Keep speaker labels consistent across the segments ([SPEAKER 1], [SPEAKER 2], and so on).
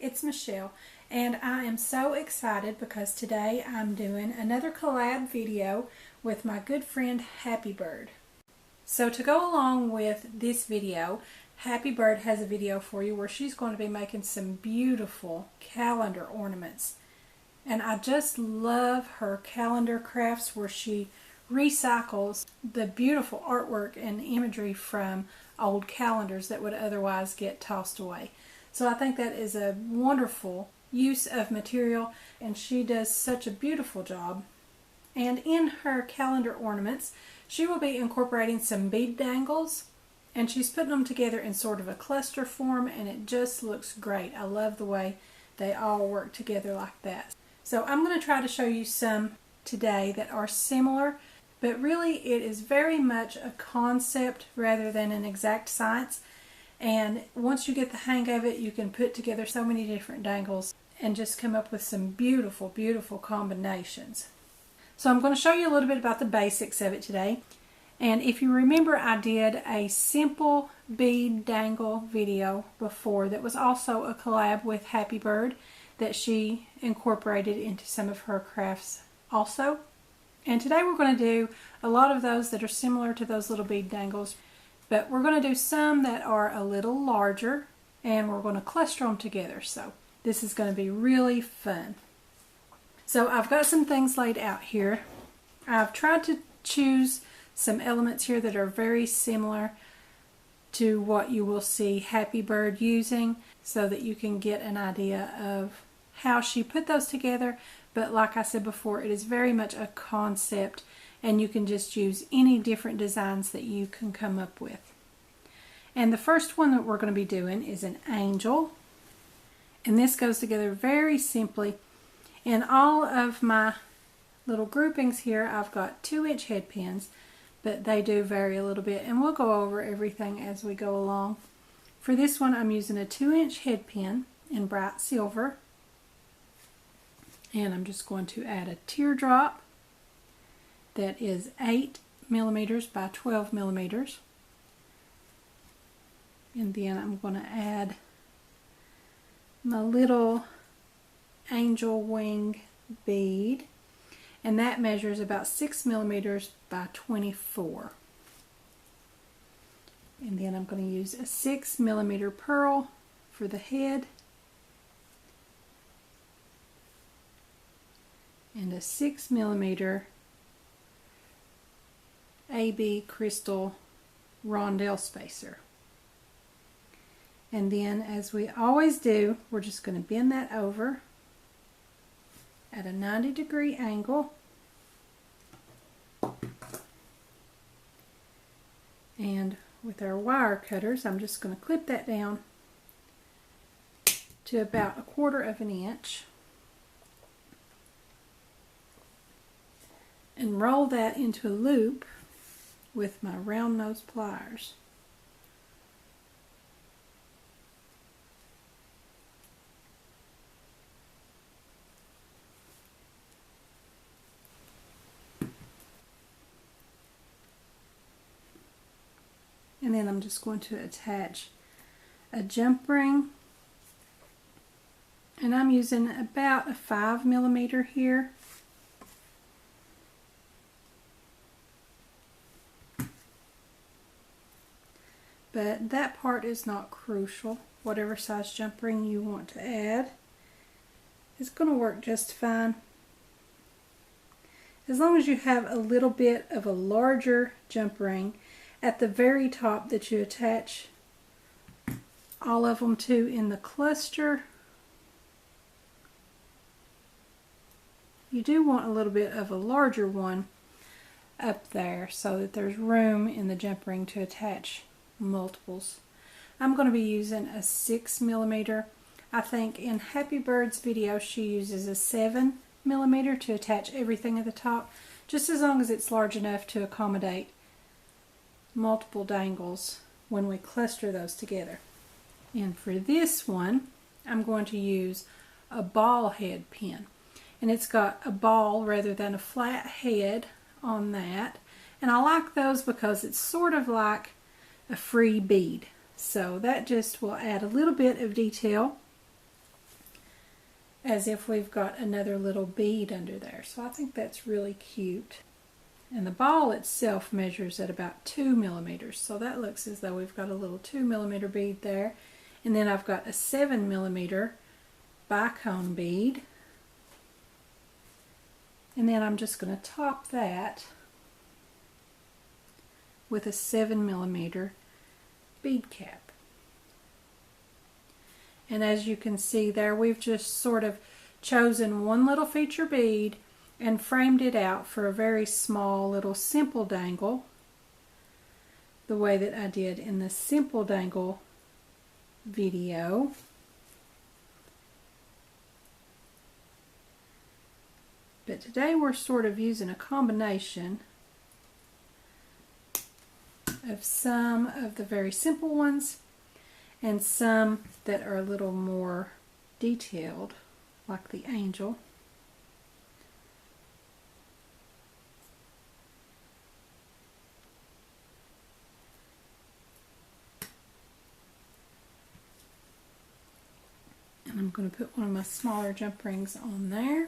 [SPEAKER 1] it's Michelle, and I am so excited because today I'm doing another collab video with my good friend Happybird. So to go along with this video, Happybird has a video for you where she's going to be making some beautiful calendar ornaments. And I just love her calendar crafts where she recycles the beautiful artwork and imagery from old calendars that would otherwise get tossed away. So I think that is a wonderful use of material, and she does such a beautiful job. And in her calendar ornaments, she will be incorporating some bead dangles, and she's putting them together in sort of a cluster form, and it just looks great. I love the way they all work together like that. So I'm going to try to show you some today that are similar, but really it is very much a concept rather than an exact science. And once you get the hang of it, you can put together so many different dangles and just come up with some beautiful, beautiful combinations. So I'm going to show you a little bit about the basics of it today. And if you remember, I did a simple bead dangle video before that was also a collab with Happybird that she incorporated into some of her crafts also. And today we're going to do a lot of those that are similar to those little bead dangles, but we're going to do some that are a little larger, and we're going to cluster them together. So this is going to be really fun. So I've got some things laid out here. I've tried to choose some elements here that are very similar to what you will see Happybird using so that you can get an idea of how she put those together. But like I said before, it is very much a concept, and you can just use any different designs that you can come up with. And the first one that we're going to be doing is an angel, and this goes together very simply. In all of my little groupings here, I've got 2-inch head pins, but they do vary a little bit, and we'll go over everything as we go along. For this one, I'm using a 2-inch head pin in bright silver, and I'm just going to add a teardrop that is 8 millimeters by 12 millimeters. And then I'm going to add my little angel wing bead, and that measures about 6 millimeters by 24. And then I'm going to use a 6 millimeter pearl for the head, and a 6 millimeter AB crystal rondelle spacer. And then, as we always do, we're just going to bend that over at a 90-degree angle. And with our wire cutters, I'm just going to clip that down to about 1/4 inch. And roll that into a loop with my round nose pliers. And then I'm just going to attach a jump ring, and I'm using about a 5 millimeter here. But that part is not crucial. Whatever size jump ring you want to add is going to work just fine. As long as you have a little bit of a larger jump ring at the very top that you attach all of them to in the cluster. You do want a little bit of a larger one up there so that there's room in the jump ring to attach multiples. I'm going to be using a 6 millimeter. I think in Happybird's video she uses a 7 millimeter to attach everything at the top, just as long as it's large enough to accommodate multiple dangles when we cluster those together. And for this one, I'm going to use a ball head pin, and it's got a ball rather than a flat head on that, and I like those because it's sort of like a free bead, so that just will add a little bit of detail. as if we've got another little bead under there. So I think that's really cute. And the ball itself measures at about 2 millimeters. So that looks as though we've got a little 2 millimeter bead there. And then I've got a 7 millimeter bicone bead. And then I'm just going to top that with a 7 millimeter bead cap. And as you can see there, we've just sort of chosen one little feature bead and framed it out for a very small little simple dangle, the way that I did in the simple dangle video. But today we're sort of using a combination of some of the very simple ones and some that are a little more detailed, like the angel. And I'm going to put one of my smaller jump rings on there.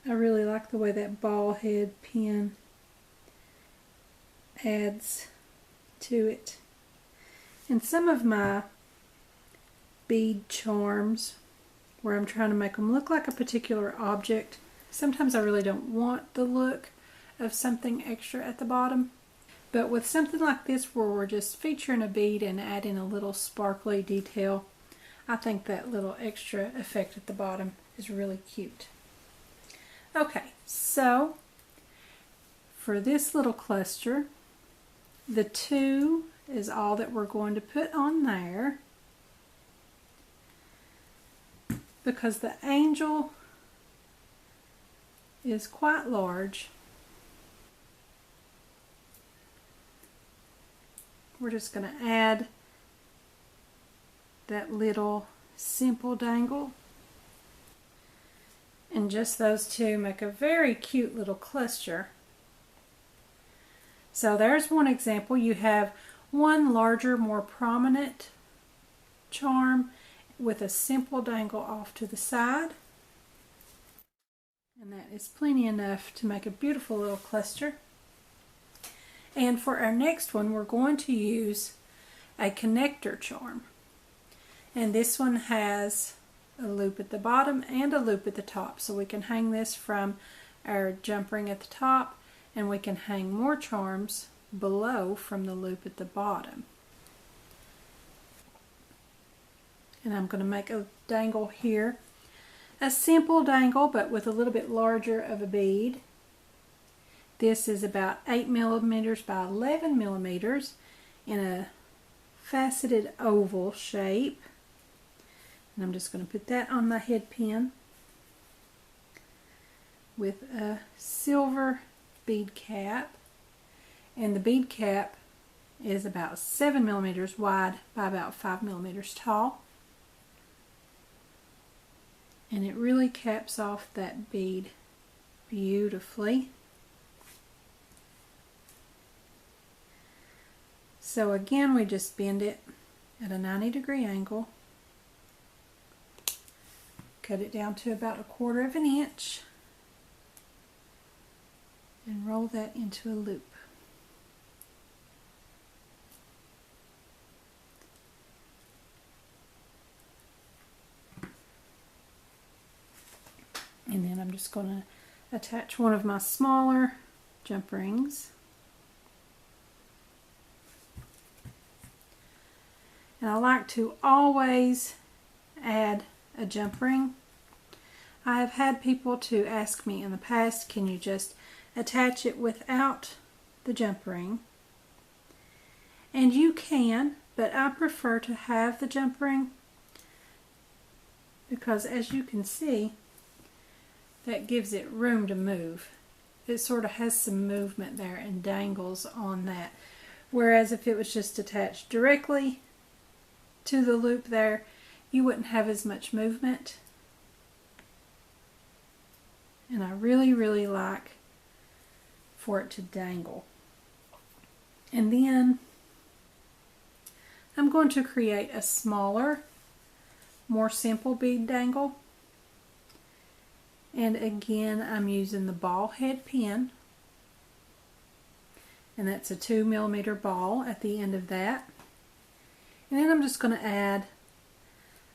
[SPEAKER 1] I really like the way that ball head pin adds to it. And some of my bead charms, where I'm trying to make them look like a particular object, sometimes I really don't want the look of something extra at the bottom. But with something like this where we're just featuring a bead and adding a little sparkly detail, I think that little extra effect at the bottom is really cute. Okay, so for this little cluster, the 2 is all that we're going to put on there, because the angel is quite large. We're just going to add that little simple dangle. And just those 2 make a very cute little cluster. So there's one example. You have one larger, more prominent charm with a simple dangle off to the side. And that is plenty enough to make a beautiful little cluster. And for our next one, we're going to use a connector charm. And this one has a loop at the bottom and a loop at the top, so we can hang this from our jump ring at the top, and we can hang more charms below from the loop at the bottom. And I'm going to make a dangle here, a simple dangle but with a little bit larger of a bead. This is about 8 millimeters by 11 millimeters in a faceted oval shape. And I'm just going to put that on my head pin with a silver bead cap. And the bead cap is about 7 millimeters wide by about 5 millimeters tall. And it really caps off that bead beautifully. So again, we just bend it at a 90-degree angle. Cut it down to about 1/4 of an inch and roll that into a loop. And then I'm just going to attach one of my smaller jump rings. And I like to always add a jump ring. I have had people to ask me in the past, can you just attach it without the jump ring? And you can, but I prefer to have the jump ring because, as you can see, that gives it room to move. It sort of has some movement there and dangles on that. Whereas if it was just attached directly to the loop there, you wouldn't have as much movement. And I really, really like for it to dangle. And then I'm going to create a smaller, more simple bead dangle. And again, I'm using the ball head pin. And that's a 2mm ball at the end of that. And then I'm just going to add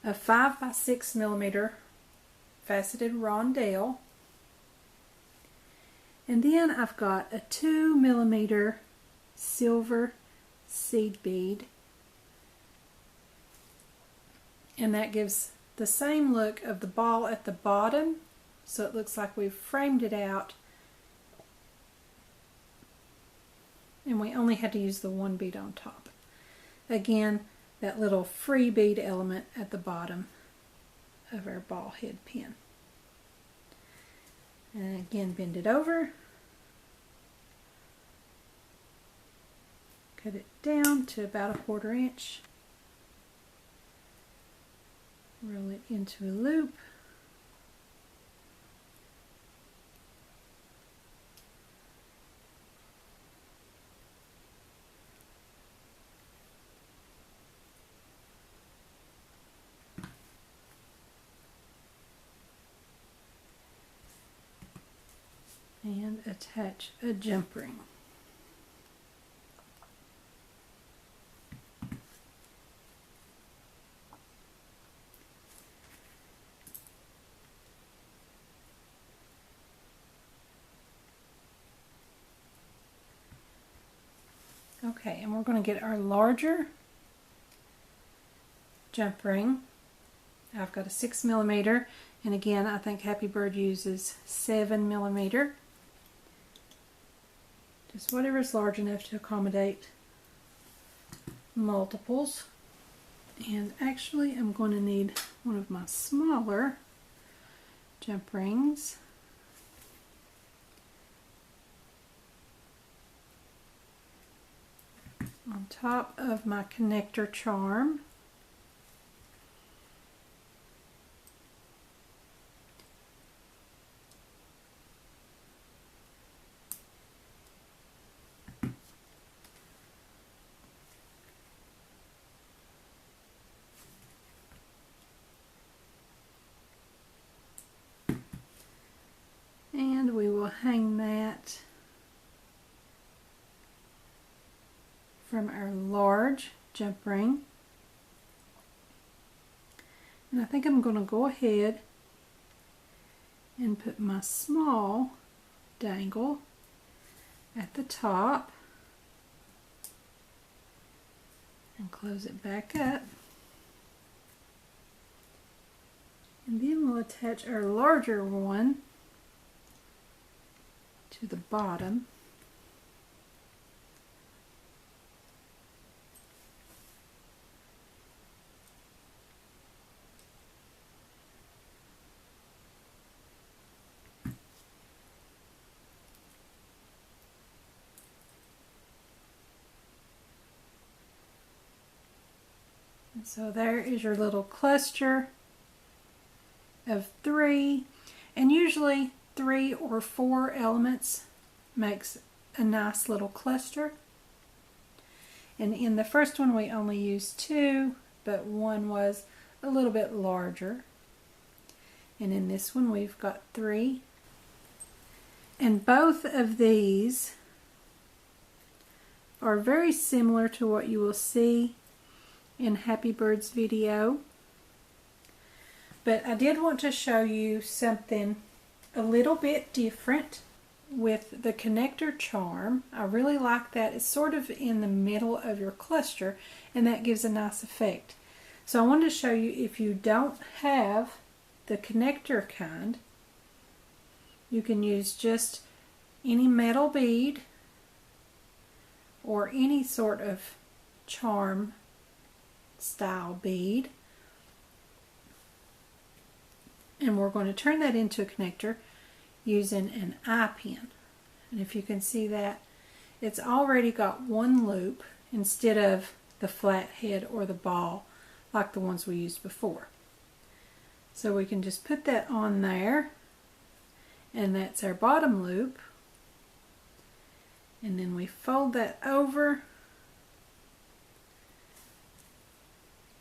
[SPEAKER 1] a 5 by 6mm faceted rondelle. And then I've got a 2mm silver seed bead. And that gives the same look of the ball at the bottom, so it looks like we've framed it out. And we only had to use the one bead on top. Again, that little free bead element at the bottom of our ball head pin. And again, bend it over. Cut it down to about a 1/4 inch. Roll it into a loop. And attach a jump ring. Okay, and we're going to get our larger jump ring. I've got a 6mm, and again, I think Happybird uses 7mm. Just whatever's large enough to accommodate multiples. And actually, I'm going to need one of my smaller jump rings. On top of my connector charm. And we will hang that from our large jump ring. And I think I'm going to go ahead and put my small dangle at the top and close it back up. And then we'll attach our larger one to the bottom. And so there is your little cluster of 3, and usually 3 or 4 elements makes a nice little cluster. And in the first one we only used 2, but one was a little bit larger. And in this one we've got 3. And both of these are very similar to what you will see in Happybird's video. But I did want to show you something a little bit different with the connector charm. I really like that. It's sort of in the middle of your cluster, and that gives a nice effect. So I wanted to show you, if you don't have the connector kind, you can use just any metal bead or any sort of charm style bead. And we're going to turn that into a connector using an eye pin. And if you can see that, it's already got one loop instead of the flat head or the ball like the ones we used before. So we can just put that on there, and that's our bottom loop. And then we fold that over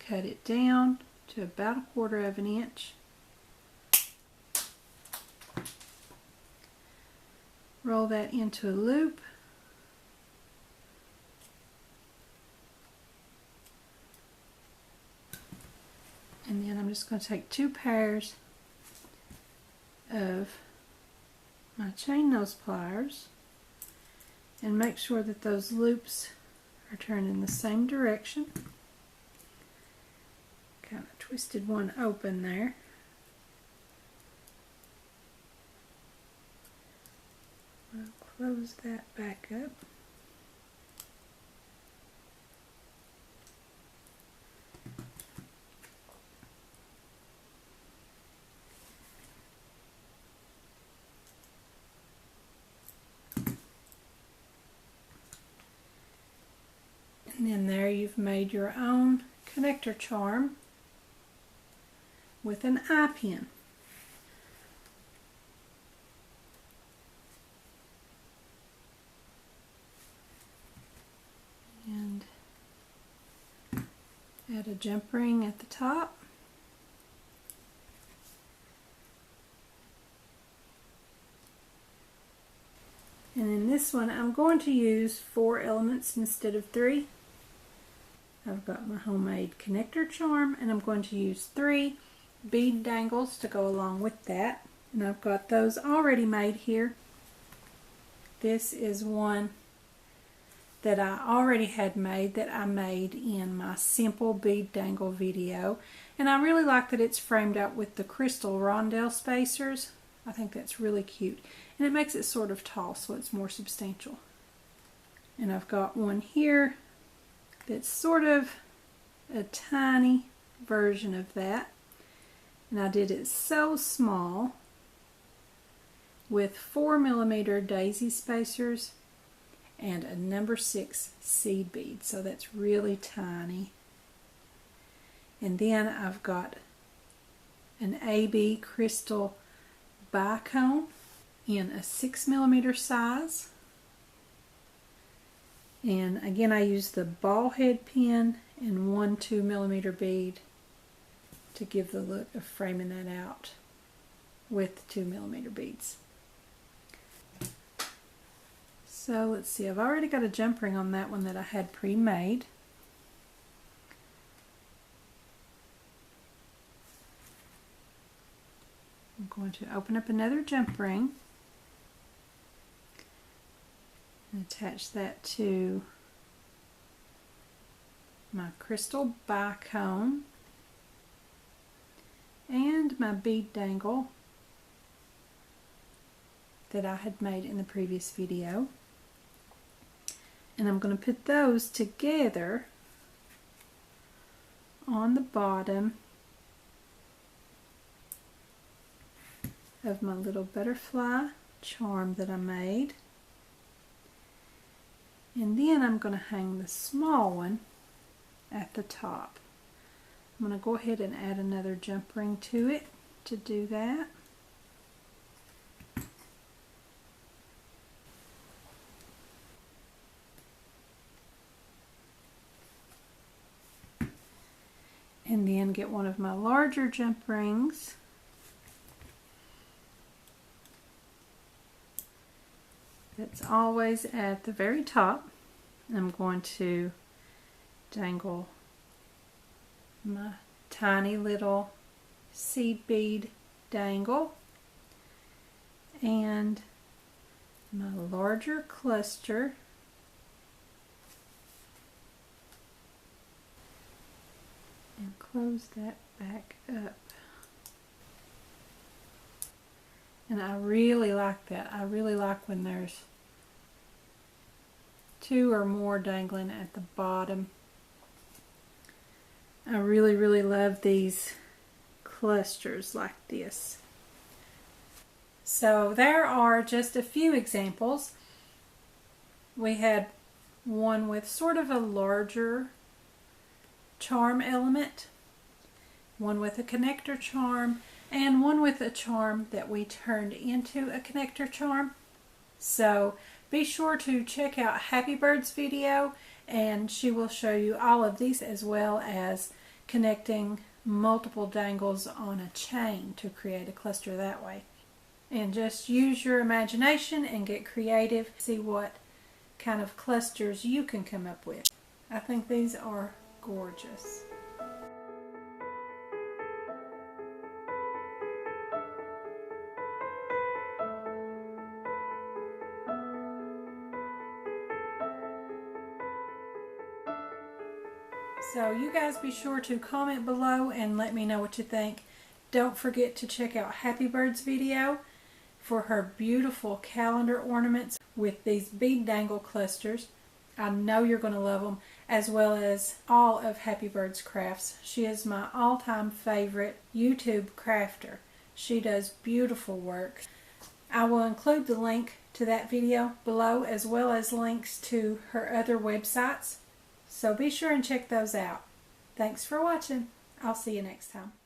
[SPEAKER 1] cut it down to about 1/4 of an inch. Roll that into a loop. And then I'm just going to take 2 pairs of my chain nose pliers and make sure that those loops are turned in the same direction. Kind of twisted one open there. I'll close that back up. And then there you've made your own connector charm with an eye pin. And add a jump ring at the top. And in this one I'm going to use 4 elements instead of 3. I've got my homemade connector charm and I'm going to use 3 bead dangles to go along with that. And I've got those already made here. This is one that I already had made that I made in my simple bead dangle video. And I really like that it's framed out with the crystal Rondelle spacers. I think that's really cute. And it makes it sort of tall so it's more substantial. And I've got one here that's sort of a tiny version of that. And I did it so small with 4mm daisy spacers and a number 6 seed bead. So that's really tiny. And then I've got an AB crystal bicone in a 6mm size. And again, I used the ball head pin and 1 2mm bead to give the look of framing that out with 2mm beads. So let's see, I've already got a jump ring on that one that I had pre-made. I'm going to open up another jump ring and attach that to my crystal bicone and my bead dangle that I had made in the previous video. And I'm going to put those together on the bottom of my little butterfly charm that I made. And then I'm going to hang the small one at the top. I'm going to go ahead and add another jump ring to it to do that. And then get one of my larger jump rings that's always at the very top. I'm going to dangle my tiny little seed bead dangle and my larger cluster and close that back up. And I really like that. I really like when there's 2 or more dangling at the bottom. I really, really love these clusters like this. So there are just a few examples. We had one with sort of a larger charm element, one with a connector charm, and one with a charm that we turned into a connector charm. So be sure to check out Happybird's video, and she will show you all of these as well as connecting multiple dangles on a chain to create a cluster that way. And just use your imagination and get creative. See what kind of clusters you can come up with. I think these are gorgeous. So you guys be sure to comment below and let me know what you think. Don't forget to check out Happybird's video for her beautiful calendar ornaments with these bead dangle clusters. I know you're going to love them, as well as all of Happybird's crafts. She is my all-time favorite YouTube crafter. She does beautiful work. I will include the link to that video below, as well as links to her other websites. So be sure and check those out. Thanks for watching. I'll see you next time.